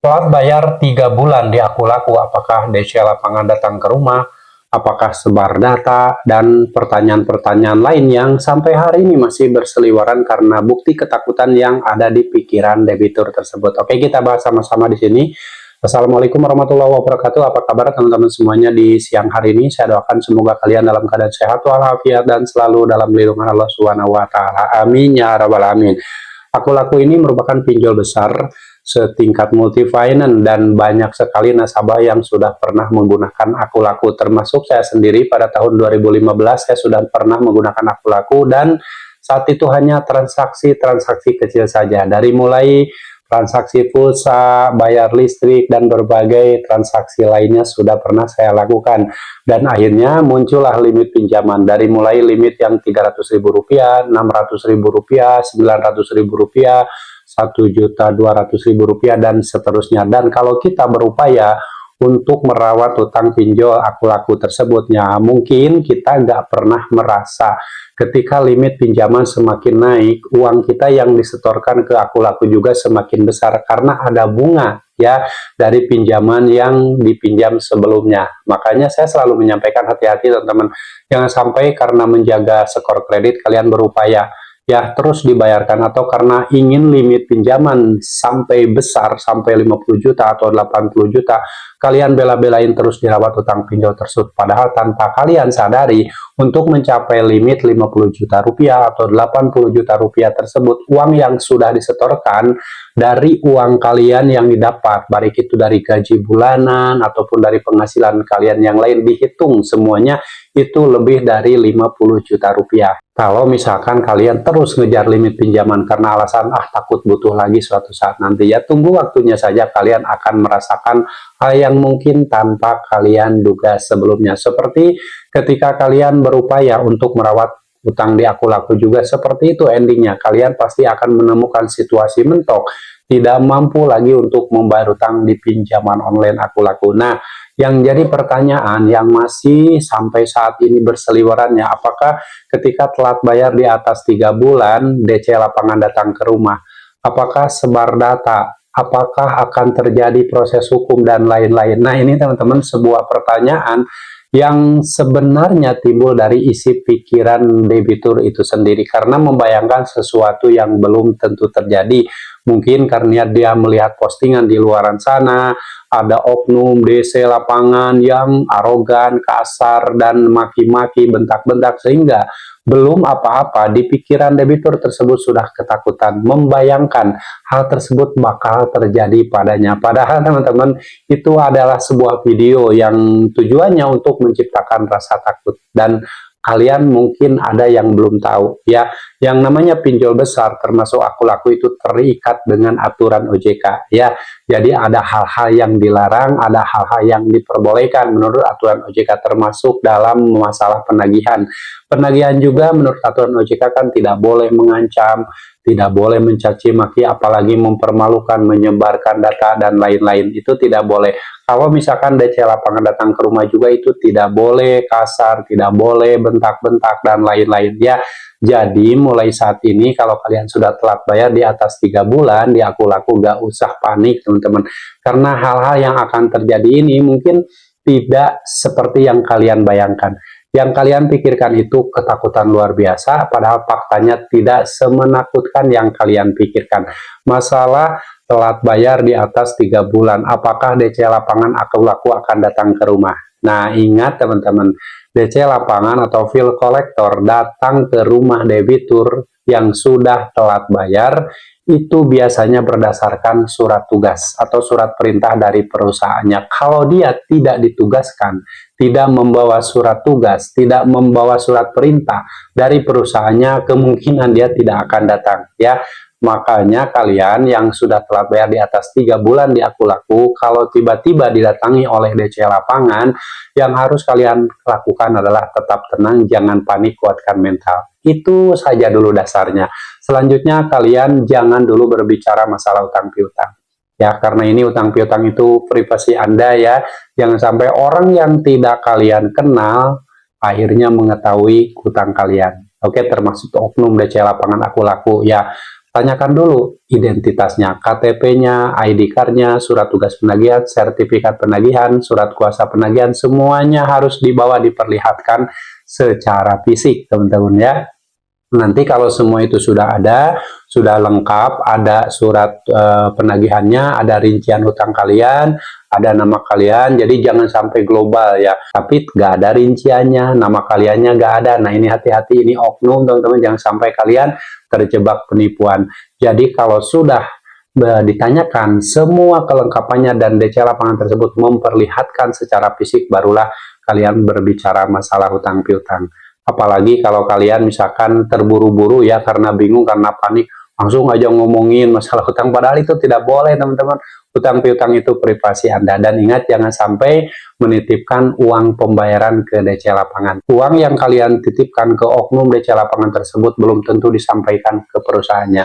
Telat bayar 3 bulan di Aku Laku, apakah DC Lapangan datang ke rumah? Apakah sebar data? Dan pertanyaan-pertanyaan lain yang sampai hari ini masih berseliweran karena bukti ketakutan yang ada di pikiran debitur tersebut. Oke, kita bahas sama-sama di sini. Assalamualaikum warahmatullahi wabarakatuh. Apa kabar teman-teman semuanya di siang hari ini? Saya doakan semoga kalian dalam keadaan sehat walafiat dan selalu dalam lindungan Allah Subhanahu wa taala. Amin ya rabbal alamin. Aku Laku ini merupakan pinjol besar setingkat multi finance dan banyak sekali nasabah yang sudah pernah menggunakan Aku Laku, termasuk saya sendiri. Pada tahun 2015 saya sudah pernah menggunakan Aku Laku dan saat itu hanya transaksi-transaksi kecil saja, dari mulai transaksi pulsa, bayar listrik, dan berbagai transaksi lainnya sudah pernah saya lakukan. Dan akhirnya muncullah limit pinjaman, dari mulai limit yang Rp300.000, Rp600.000, Rp900.000, Rp1.200.000, dan seterusnya. Dan kalau kita berupaya untuk merawat utang pinjol Aku Laku tersebutnya, mungkin kita nggak pernah merasa ketika limit pinjaman semakin naik, uang kita yang disetorkan ke Aku Laku juga semakin besar karena ada bunga ya dari pinjaman yang dipinjam sebelumnya. Makanya saya selalu menyampaikan hati-hati teman-teman, jangan sampai karena menjaga skor kredit kalian berupaya ya terus dibayarkan, atau karena ingin limit pinjaman sampai besar sampai 50 juta atau 80 juta kalian bela-belain terus dirawat utang pinjol tersebut, padahal tanpa kalian sadari untuk mencapai limit 50 juta rupiah atau 80 juta rupiah tersebut, uang yang sudah disetorkan dari uang kalian yang didapat, baik itu dari gaji bulanan ataupun dari penghasilan kalian yang lain, dihitung semuanya itu lebih dari 50 juta rupiah. Kalau misalkan kalian terus ngejar limit pinjaman karena alasan takut butuh lagi suatu saat nanti, ya tunggu waktunya saja, kalian akan merasakan hal yang mungkin tanpa kalian duga sebelumnya. Seperti ketika kalian berupaya untuk merawat utang di Aku Laku juga seperti itu endingnya, kalian pasti akan menemukan situasi mentok, tidak mampu lagi untuk membayar utang di pinjaman online Aku Laku. Nah, yang jadi pertanyaan yang masih sampai saat ini berseliwerannya, apakah ketika telat bayar di atas 3 bulan, DC Lapangan datang ke rumah? Apakah sebar data? Apakah akan terjadi proses hukum dan lain-lain? Nah, ini teman-teman sebuah pertanyaan yang sebenarnya timbul dari isi pikiran debitur itu sendiri karena membayangkan sesuatu yang belum tentu terjadi. Mungkin karena dia melihat postingan di luaran sana, ada oknum DC Lapangan yang arogan, kasar, dan maki-maki, bentak-bentak, sehingga belum apa-apa di pikiran debitur tersebut sudah ketakutan, membayangkan hal tersebut bakal terjadi padanya. Padahal teman-teman, itu adalah sebuah video yang tujuannya untuk menciptakan rasa takut, dan kalian mungkin ada yang belum tahu ya, yang namanya pinjol besar termasuk Aku Laku itu terikat dengan aturan OJK ya. Jadi ada hal-hal yang dilarang, ada hal-hal yang diperbolehkan menurut aturan OJK, termasuk dalam masalah penagihan. Penagihan juga menurut aturan OJK kan tidak boleh mengancam, tidak boleh mencaci maki, apalagi mempermalukan, menyebarkan data dan lain-lain, itu tidak boleh. Kalau misalkan DC Lapangan datang ke rumah juga itu tidak boleh kasar, tidak boleh bentak-bentak dan lain-lain ya. Jadi mulai saat ini kalau kalian sudah telat bayar di atas 3 bulan di Aku Laku, gak usah panik teman-teman, karena hal-hal yang akan terjadi ini mungkin tidak seperti yang kalian bayangkan. Yang kalian pikirkan itu ketakutan luar biasa, padahal faktanya tidak semenakutkan yang kalian pikirkan. Masalah telat bayar di atas 3 bulan, apakah DC Lapangan Aku Laku akan datang ke rumah? Nah, ingat teman-teman, DC Lapangan atau bill collector datang ke rumah debitur yang sudah telat bayar itu biasanya berdasarkan surat tugas atau surat perintah dari perusahaannya. Kalau dia tidak ditugaskan, tidak membawa surat tugas, tidak membawa surat perintah dari perusahaannya, kemungkinan dia tidak akan datang ya. Makanya kalian yang sudah telat bayar di atas 3 bulan di Aku Laku, kalau tiba-tiba didatangi oleh DC Lapangan, yang harus kalian lakukan adalah tetap tenang, jangan panik, kuatkan mental. Itu saja dulu dasarnya. Selanjutnya kalian jangan dulu berbicara masalah utang piutang. Ya, karena ini utang piutang itu privasi Anda ya. Jangan sampai orang yang tidak kalian kenal akhirnya mengetahui utang kalian. Oke, termasuk oknum DC Lapangan Aku Laku ya. tanyakan dulu identitasnya, KTP-nya, ID card-nya, surat tugas penagihan, sertifikat penagihan, surat kuasa penagihan, semuanya harus dibawa diperlihatkan secara fisik, teman-teman ya. Nanti kalau semua itu sudah ada, sudah lengkap, ada surat penagihannya, ada rincian hutang kalian, ada nama kalian, jadi jangan sampai global ya, tapi nggak ada rinciannya, nama kaliannya nggak ada. Nah ini hati-hati, ini oknum teman-teman, jangan sampai kalian terjebak penipuan. Jadi kalau sudah ditanyakan semua kelengkapannya dan DC lapangan tersebut memperlihatkan secara fisik, barulah kalian berbicara masalah hutang piutang. Apalagi kalau kalian misalkan terburu-buru ya, karena bingung, karena panik, langsung aja ngomongin masalah hutang, padahal itu tidak boleh teman-teman. Hutang piutang itu privasi Anda, dan ingat jangan sampai menitipkan uang pembayaran ke DC lapangan. Uang yang kalian titipkan ke oknum DC lapangan tersebut belum tentu disampaikan ke perusahaannya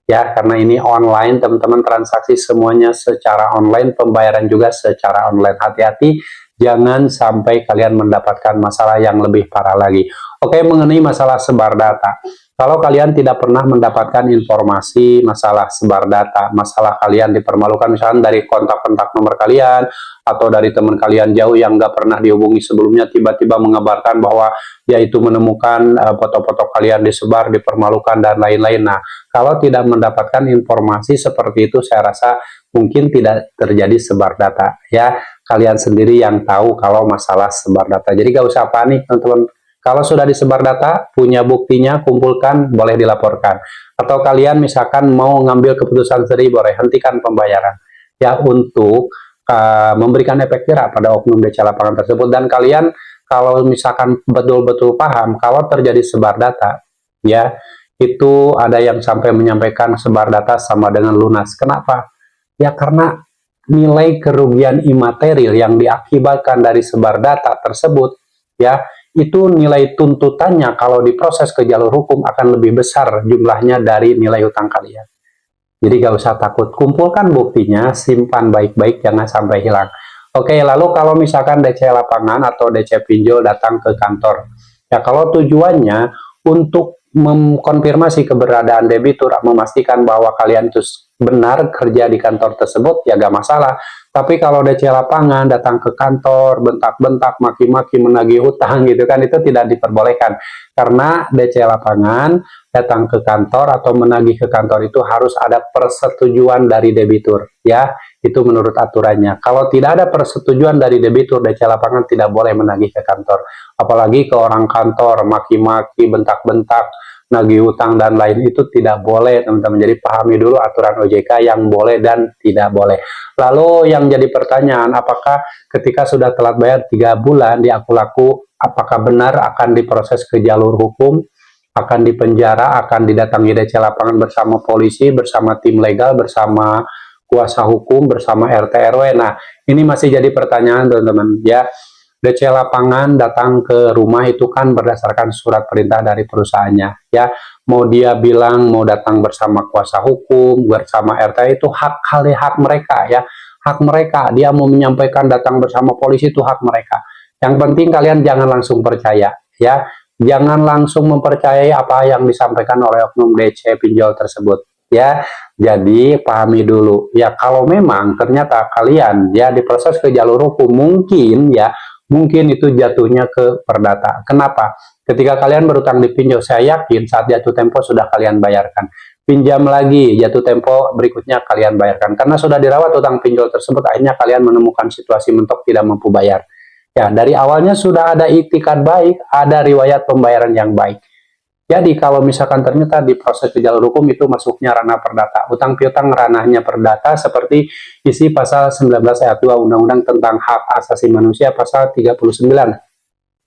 ya, karena ini online teman-teman, transaksi semuanya secara online, pembayaran juga secara online. Hati-hati, jangan sampai kalian mendapatkan masalah yang lebih parah lagi. Oke, mengenai masalah sebar data, kalau kalian tidak pernah mendapatkan informasi masalah sebar data, masalah kalian dipermalukan misalkan dari kontak-kontak nomor kalian, atau dari teman kalian jauh yang nggak pernah dihubungi sebelumnya, tiba-tiba mengabarkan bahwa yaitu menemukan foto-foto kalian disebar, dipermalukan, dan lain-lain. Nah, kalau tidak mendapatkan informasi seperti itu, saya rasa mungkin tidak terjadi sebar data ya. Kalian sendiri yang tahu kalau masalah sebar data. Jadi gak usah panik teman-teman. Kalau sudah disebar data, punya buktinya, kumpulkan, boleh dilaporkan. Atau kalian misalkan mau ngambil keputusan sendiri, boleh hentikan pembayaran ya, untuk memberikan efek jerah pada oknum DC lapangan tersebut. Dan kalian kalau misalkan betul-betul paham kalau terjadi sebar data ya, itu ada yang sampai menyampaikan sebar data sama dengan lunas. Kenapa? Ya karena nilai kerugian imaterial yang diakibatkan dari sebar data tersebut ya, itu nilai tuntutannya kalau diproses ke jalur hukum akan lebih besar jumlahnya dari nilai hutang kalian. Jadi gak usah takut, kumpulkan buktinya, simpan baik-baik, jangan sampai hilang. Oke, lalu kalau misalkan DC lapangan atau DC pinjol datang ke kantor ya, kalau tujuannya untuk mengkonfirmasi keberadaan debitur, memastikan bahwa kalian itu benar kerja di kantor tersebut, ya gak masalah. Tapi kalau DC lapangan datang ke kantor, bentak-bentak, maki-maki, menagih hutang gitu kan, itu tidak diperbolehkan. Karena DC lapangan datang ke kantor atau menagih ke kantor itu harus ada persetujuan dari debitur ya, itu menurut aturannya. Kalau tidak ada persetujuan dari debitur, DC lapangan tidak boleh menagih ke kantor. Apalagi ke orang kantor, maki-maki, bentak-bentak, nagih hutang dan lain, itu tidak boleh teman-teman. Jadi pahami dulu aturan OJK yang boleh dan tidak boleh. Lalu yang jadi pertanyaan, apakah ketika sudah telat bayar 3 bulan di Aku Laku, apakah benar akan diproses ke jalur hukum, akan dipenjara, akan didatangi DC lapangan bersama polisi, bersama tim legal, bersama kuasa hukum, bersama RT RW? Nah, ini masih jadi pertanyaan teman-teman ya. DC lapangan datang ke rumah itu kan berdasarkan surat perintah dari perusahaannya ya. Mau dia bilang mau datang bersama kuasa hukum, bersama RT, itu hak mereka ya, hak mereka. Dia mau menyampaikan datang bersama polisi, itu hak mereka. Yang penting kalian jangan langsung percaya ya, jangan langsung mempercayai apa yang disampaikan oleh oknum DC pinjol tersebut ya. Jadi pahami dulu ya, kalau memang ternyata kalian ya diproses ke jalur hukum, mungkin ya, mungkin itu jatuhnya ke perdata. Kenapa? Ketika kalian berutang di pinjol, saya yakin saat jatuh tempo sudah kalian bayarkan. Pinjam lagi, jatuh tempo berikutnya kalian bayarkan. Karena sudah dirawat utang pinjol tersebut, akhirnya kalian menemukan situasi mentok tidak mampu bayar. Ya, dari awalnya sudah ada iktikad baik, ada riwayat pembayaran yang baik. Jadi kalau misalkan ternyata diproses ke jalur hukum, itu masuknya ranah perdata. Utang piutang ranahnya perdata, seperti isi pasal 19 ayat 2 Undang-Undang tentang Hak Asasi Manusia pasal 39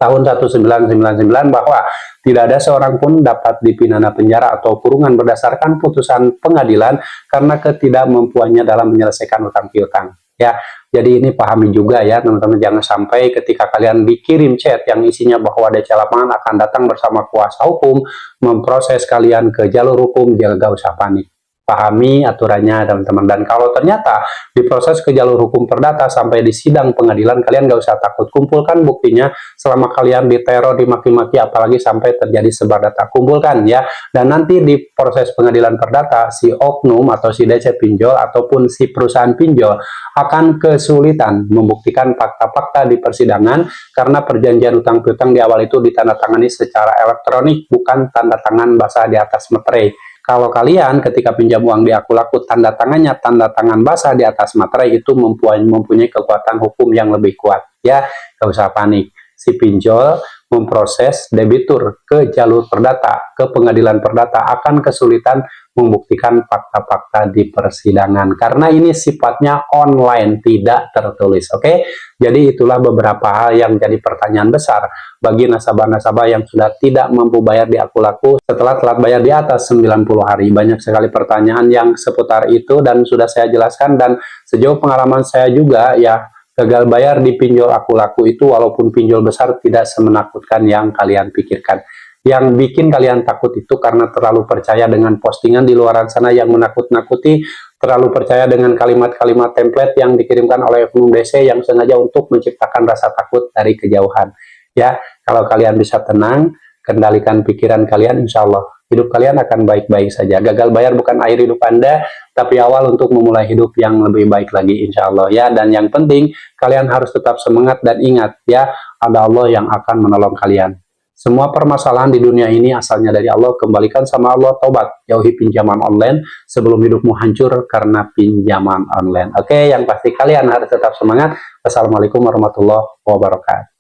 tahun 1999, bahwa tidak ada seorang pun dapat dipidana penjara atau kurungan berdasarkan putusan pengadilan karena ketidakmampuannya dalam menyelesaikan utang piutang. Ya, jadi ini pahami juga ya teman-teman, jangan sampai ketika kalian dikirim chat yang isinya bahwa DC lapangan akan datang bersama kuasa hukum memproses kalian ke jalur hukum, jangan gak usah panik. pahami aturannya teman-teman. Dan kalau ternyata diproses ke jalur hukum perdata sampai di sidang pengadilan, kalian gak usah takut, kumpulkan buktinya. Selama kalian diteror, dimaki-maki, apalagi sampai terjadi sebar data, kumpulkan ya. Dan nanti di proses pengadilan perdata, si oknum atau si DC pinjol ataupun si perusahaan pinjol akan kesulitan membuktikan fakta-fakta di persidangan, karena perjanjian utang piutang di awal itu ditandatangani secara elektronik, bukan tanda tangan basah di atas materai. Kalau kalian ketika pinjam uang di Aku Laku, tanda tangannya tanda tangan basah di atas materai, itu mempunyai kekuatan hukum yang lebih kuat ya. Gak usah panik, si pinjol memproses debitur ke jalur perdata, ke pengadilan perdata, akan kesulitan membuktikan fakta-fakta di persidangan karena ini sifatnya online, tidak tertulis. Oke, jadi itulah beberapa hal yang jadi pertanyaan besar bagi nasabah-nasabah yang sudah tidak mampu bayar di Aku Laku setelah telat bayar di atas 90 hari. Banyak sekali pertanyaan yang seputar itu dan sudah saya jelaskan, dan sejauh pengalaman saya juga ya, gagal bayar di pinjol Aku Laku itu walaupun pinjol besar tidak semenakutkan yang kalian pikirkan. Yang bikin kalian takut itu karena terlalu percaya dengan postingan di luaran sana yang menakut-nakuti, terlalu percaya dengan kalimat-kalimat template yang dikirimkan oleh oknum DC yang sengaja untuk menciptakan rasa takut dari kejauhan. Ya, kalau kalian bisa tenang, kendalikan pikiran kalian, insya Allah hidup kalian akan baik-baik saja. Gagal bayar bukan akhir hidup Anda, tapi awal untuk memulai hidup yang lebih baik lagi, insya Allah ya. Dan yang penting, kalian harus tetap semangat dan ingat ya, ada Allah yang akan menolong kalian. Semua permasalahan di dunia ini asalnya dari Allah, kembalikan sama Allah, taubat, jauhi pinjaman online sebelum hidupmu hancur karena pinjaman online. Oke, yang pasti kalian harus tetap semangat. Wassalamualaikum warahmatullahi wabarakatuh.